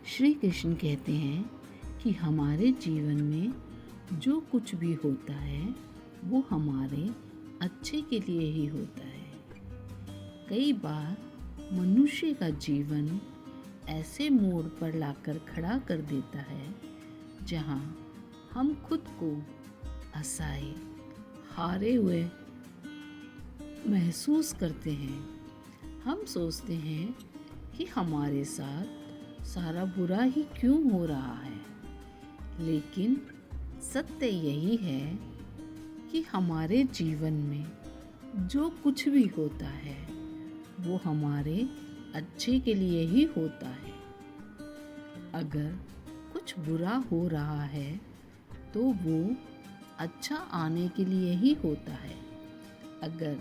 श्री कृष्ण कहते हैं कि हमारे जीवन में जो कुछ भी होता है वो हमारे अच्छे के लिए ही होता है। कई बार मनुष्य का जीवन ऐसे मोड़ पर लाकर खड़ा कर देता है जहाँ हम खुद को असहाय, हारे हुए महसूस करते हैं। हम सोचते हैं कि हमारे साथ सारा बुरा ही क्यों हो रहा है, लेकिन सत्य यही है कि हमारे जीवन में जो कुछ भी होता है वो हमारे अच्छे के लिए ही होता है। अगर कुछ बुरा हो रहा है तो वो अच्छा आने के लिए ही होता है। अगर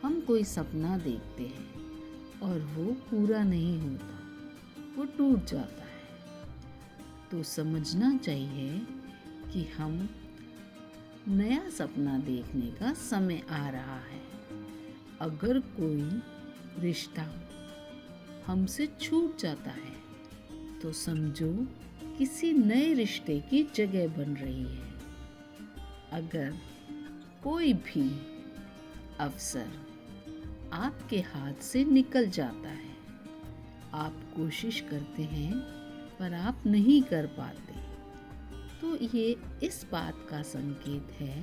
हम कोई सपना देखते हैं और वो पूरा नहीं होता, वो टूट जाता है, तो समझना चाहिए कि हम नया सपना देखने का समय आ रहा है। अगर कोई रिश्ता हमसे छूट जाता है तो समझो किसी नए रिश्ते की जगह बन रही है। अगर कोई भी अवसर आपके हाथ से निकल जाता है, आप कोशिश करते हैं पर आप नहीं कर पाते, तो ये इस बात का संकेत है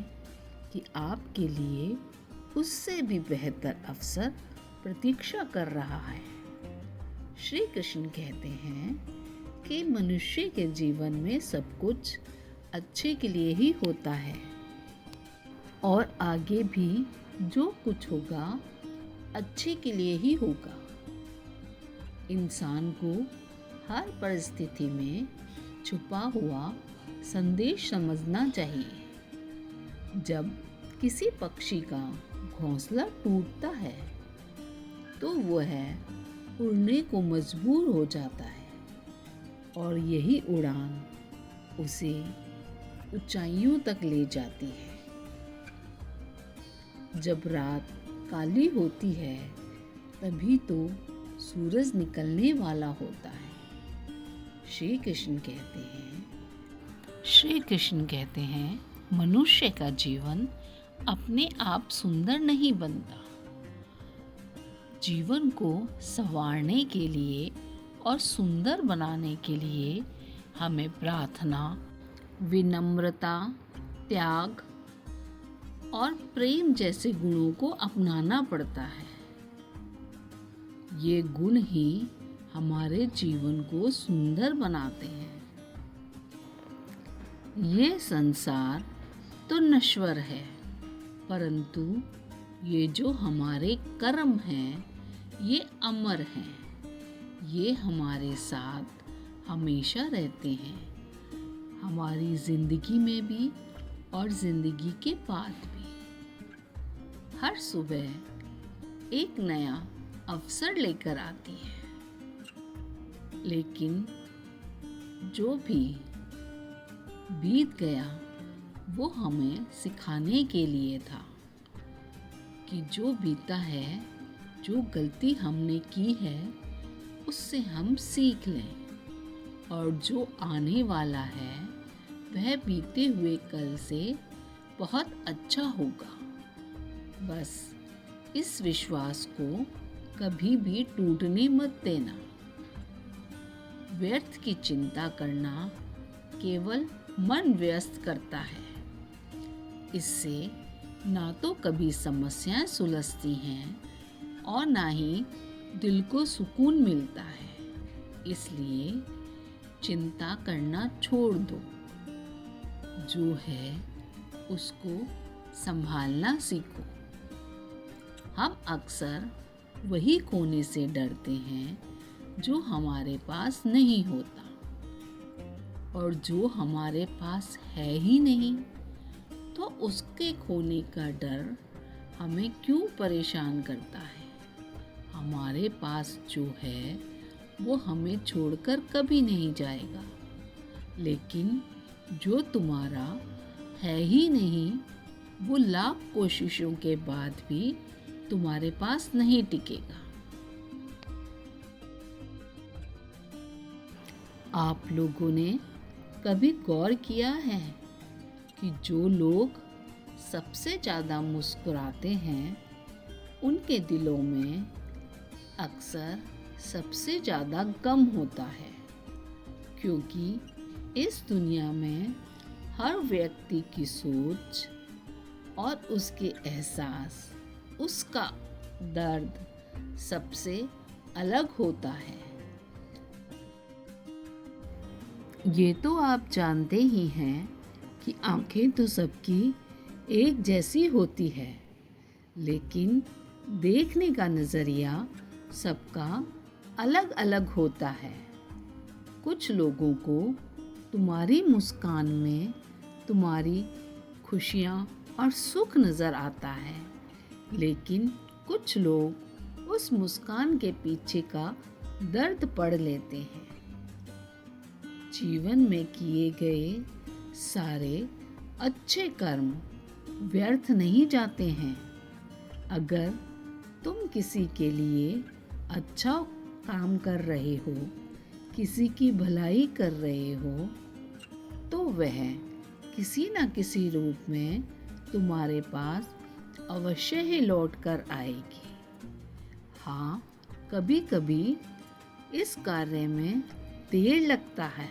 कि आपके लिए उससे भी बेहतर अवसर प्रतीक्षा कर रहा है। श्री कृष्ण कहते हैं कि मनुष्य के जीवन में सब कुछ अच्छे के लिए ही होता है और आगे भी जो कुछ होगा अच्छे के लिए ही होगा। इंसान को हर परिस्थिति में छुपा हुआ संदेश समझना चाहिए। जब किसी पक्षी का घोंसला टूटता है तो वह उड़ने को मजबूर हो जाता है और यही उड़ान उसे ऊंचाइयों तक ले जाती है। जब रात काली होती है तभी तो सूरज निकलने वाला होता है। श्री कृष्ण कहते हैं मनुष्य का जीवन अपने आप सुंदर नहीं बनता। जीवन को संवारने के लिए और सुंदर बनाने के लिए हमें प्रार्थना, विनम्रता, त्याग और प्रेम जैसे गुणों को अपनाना पड़ता है। ये गुण ही हमारे जीवन को सुंदर बनाते हैं। ये संसार तो नश्वर है, परंतु ये जो हमारे कर्म हैं ये अमर हैं। ये हमारे साथ हमेशा रहते हैं, हमारी जिंदगी में भी और जिंदगी के बाद भी। हर सुबह एक नया अवसर लेकर आती है, लेकिन जो भी बीत गया वो हमें सिखाने के लिए था कि जो बीता है, जो गलती हमने की है उससे हम सीख लें और जो आने वाला है वह बीते हुए कल से बहुत अच्छा होगा। बस इस विश्वास को कभी भी टूटने मत देना। व्यर्थ की चिंता करना केवल मन व्यस्त करता है। इससे ना तो कभी समस्याएं सुलझती हैं और ना ही दिल को सुकून मिलता है। इसलिए चिंता करना छोड़ दो। जो है उसको संभालना सीखो। हम अक्सर वही खोने से डरते हैं जो हमारे पास नहीं होता, और जो हमारे पास है ही नहीं तो उसके खोने का डर हमें क्यों परेशान करता है। हमारे पास जो है वो हमें छोड़कर कभी नहीं जाएगा, लेकिन जो तुम्हारा है ही नहीं वो लाख कोशिशों के बाद भी तुम्हारे पास नहीं टिकेगा। आप लोगों ने कभी गौर किया है कि जो लोग सबसे ज़्यादा मुस्कुराते हैं उनके दिलों में अक्सर सबसे ज़्यादा गम होता है, क्योंकि इस दुनिया में हर व्यक्ति की सोच और उसके एहसास, उसका दर्द सबसे अलग होता है। ये तो आप जानते ही हैं कि आंखें तो सबकी एक जैसी होती है, लेकिन देखने का नज़रिया सबका अलग अलग होता है। कुछ लोगों को तुम्हारी मुस्कान में तुम्हारी खुशियाँ और सुख नज़र आता है, लेकिन कुछ लोग उस मुस्कान के पीछे का दर्द पढ़ लेते हैं। जीवन में किए गए सारे अच्छे कर्म व्यर्थ नहीं जाते हैं। अगर तुम किसी के लिए अच्छा काम कर रहे हो, किसी की भलाई कर रहे हो, तो वह किसी न किसी रूप में तुम्हारे पास अवश्य ही लौट कर आएगी। हाँ, कभी कभी इस कार्य में देर लगता है,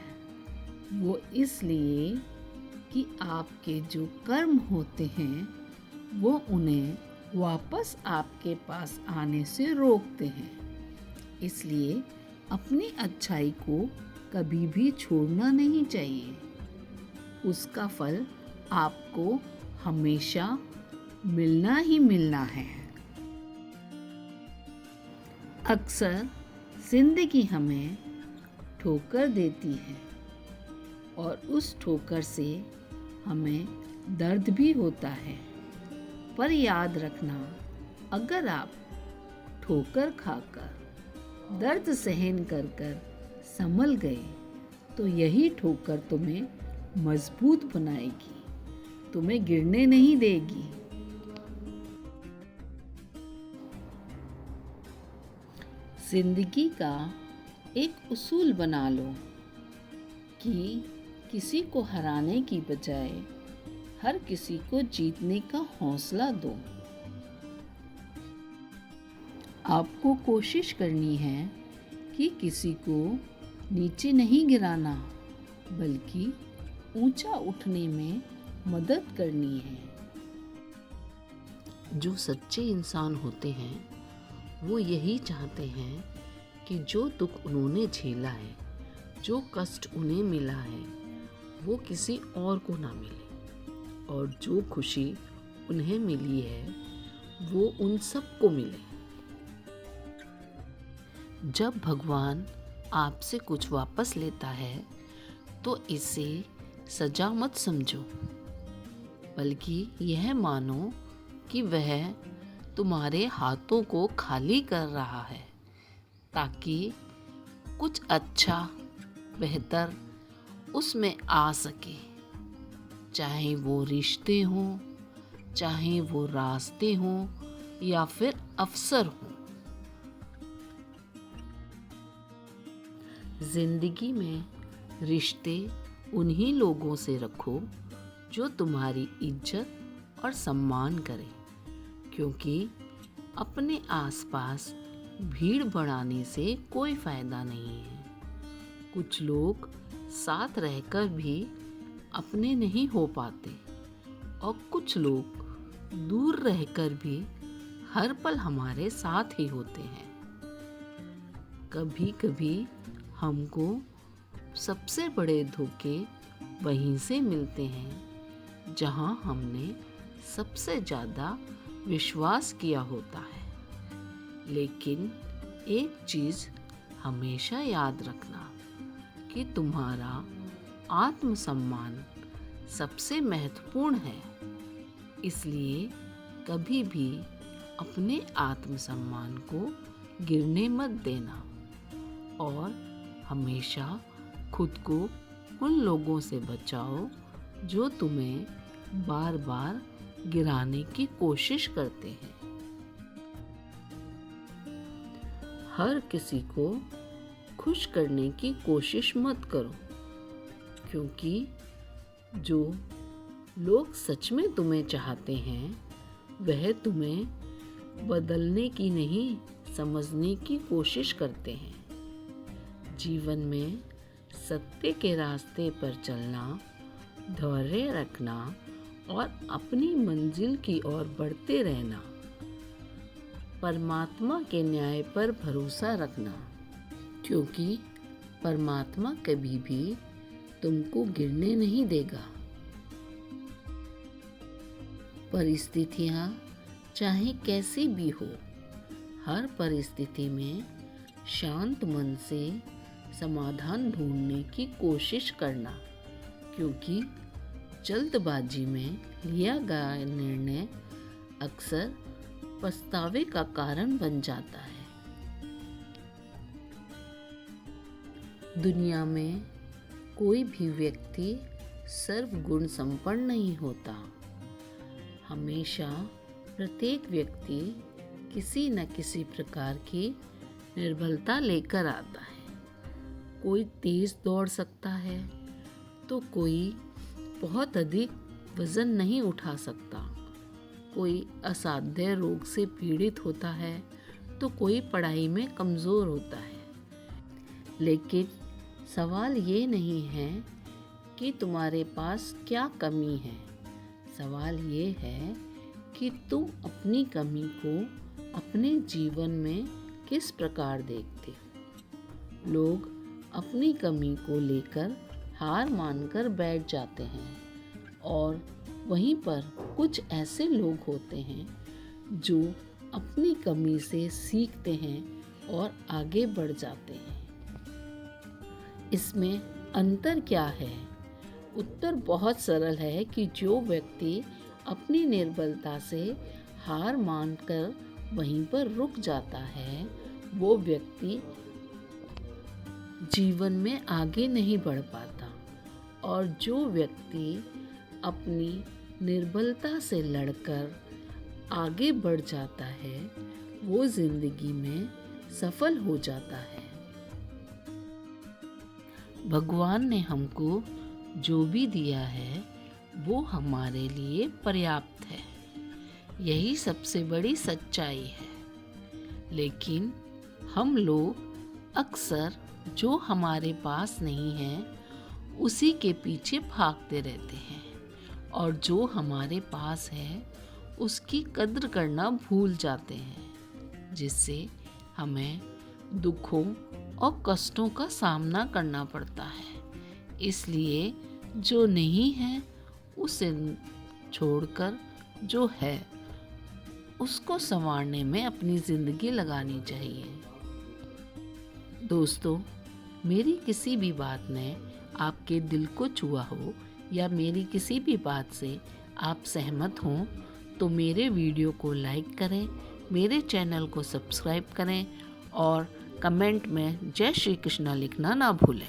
वो इसलिए कि आपके जो कर्म होते हैं वो उन्हें वापस आपके पास आने से रोकते हैं। इसलिए अपनी अच्छाई को कभी भी छोड़ना नहीं चाहिए। उसका फल आपको हमेशा मिलना ही मिलना है। अक्सर जिंदगी हमें ठोकर देती है और उस ठोकर से हमें दर्द भी होता है। पर याद रखना, अगर आप ठोकर खाकर दर्द सहन कर कर संभल गए तो यही ठोकर तुम्हें मजबूत बनाएगी, तुम्हें गिरने नहीं देगी। जिंदगी का एक उसूल बना लो कि किसी को हराने की बजाय हर किसी को जीतने का हौसला दो। आपको कोशिश करनी है कि किसी को नीचे नहीं गिराना, बल्कि ऊंचा उठने में मदद करनी है। जो सच्चे इंसान होते हैं वो यही चाहते हैं कि जो दुख उन्होंने झेला है, जो कष्ट उन्हें मिला है, वो किसी और को ना मिले, और जो खुशी उन्हें मिली है वो उन सबको मिले। जब भगवान आपसे कुछ वापस लेता है तो इसे सजा मत समझो, बल्कि यह मानो कि वह तुम्हारे हाथों को खाली कर रहा है, ताकि कुछ अच्छा बेहतर उसमें आ सके। चाहे वो रिश्ते हों, चाहे वो रास्ते हों या फिर अवसर हों। जिंदगी में रिश्ते उन्हीं लोगों से रखो जो तुम्हारी इज्जत और सम्मान करें, क्योंकि अपने आसपास भीड़ बढ़ाने से कोई फायदा नहीं है। कुछ लोग साथ रहकर भी अपने नहीं हो पाते, और कुछ लोग दूर रहकर भी हर पल हमारे साथ ही होते हैं। कभी कभी हमको सबसे बड़े धोखे वहीं से मिलते हैं जहां हमने सबसे ज़्यादा विश्वास किया होता है। लेकिन एक चीज़ हमेशा याद रखना कि तुम्हारा आत्मसम्मान सबसे महत्वपूर्ण है। इसलिए कभी भी अपने आत्मसम्मान को गिरने मत देना, और हमेशा खुद को उन लोगों से बचाओ जो तुम्हें बार बार गिराने की कोशिश करते हैं। हर किसी को खुश करने की कोशिश मत करो, क्योंकि जो लोग सच में तुम्हें चाहते हैं वह तुम्हें बदलने की नहीं, समझने की कोशिश करते हैं। जीवन में सत्य के रास्ते पर चलना, धैर्य रखना और अपनी मंजिल की ओर बढ़ते रहना, परमात्मा के न्याय पर भरोसा रखना, क्योंकि परमात्मा कभी भी तुमको गिरने नहीं देगा। परिस्थितियाँ चाहे कैसी भी हो, हर परिस्थिति में शांत मन से समाधान ढूंढने की कोशिश करना, क्योंकि जल्दबाजी में लिया गया निर्णय अक्सर पछतावे का कारण बन जाता है। दुनिया में कोई भी व्यक्ति सर्वगुण संपन्न नहीं होता। हमेशा प्रत्येक व्यक्ति किसी न किसी प्रकार की निर्बलता लेकर आता है। कोई तेज दौड़ सकता है तो कोई बहुत अधिक वजन नहीं उठा सकता। कोई असाध्य रोग से पीड़ित होता है तो कोई पढ़ाई में कमज़ोर होता है। लेकिन सवाल ये नहीं है कि तुम्हारे पास क्या कमी है, सवाल ये है कि तुम अपनी कमी को अपने जीवन में किस प्रकार देखते हो। लोग अपनी कमी को लेकर हार मानकर बैठ जाते हैं और वहीं पर कुछ ऐसे लोग होते हैं जो अपनी कमी से सीखते हैं और आगे बढ़ जाते हैं। इसमें अंतर क्या है? उत्तर बहुत सरल है कि जो व्यक्ति अपनी निर्बलता से हार मानकर वहीं पर रुक जाता है, वो व्यक्ति जीवन में आगे नहीं बढ़ पाता, और जो व्यक्ति अपनी निर्बलता से लड़कर आगे बढ़ जाता है वो जिंदगी में सफल हो जाता है। भगवान ने हमको जो भी दिया है वो हमारे लिए पर्याप्त है, यही सबसे बड़ी सच्चाई है। लेकिन हम लोग अक्सर जो हमारे पास नहीं है उसी के पीछे भागते रहते हैं, और जो हमारे पास है उसकी कद्र करना भूल जाते हैं, जिससे हमें दुखों और कष्टों का सामना करना पड़ता है। इसलिए जो नहीं है उसे छोड़कर जो है उसको संवारने में अपनी ज़िंदगी लगानी चाहिए। दोस्तों, मेरी किसी भी बात ने आपके दिल को छुआ हो या मेरी किसी भी बात से आप सहमत हों तो मेरे वीडियो को लाइक करें, मेरे चैनल को सब्सक्राइब करें और कमेंट में जय श्री कृष्णा लिखना ना भूलें।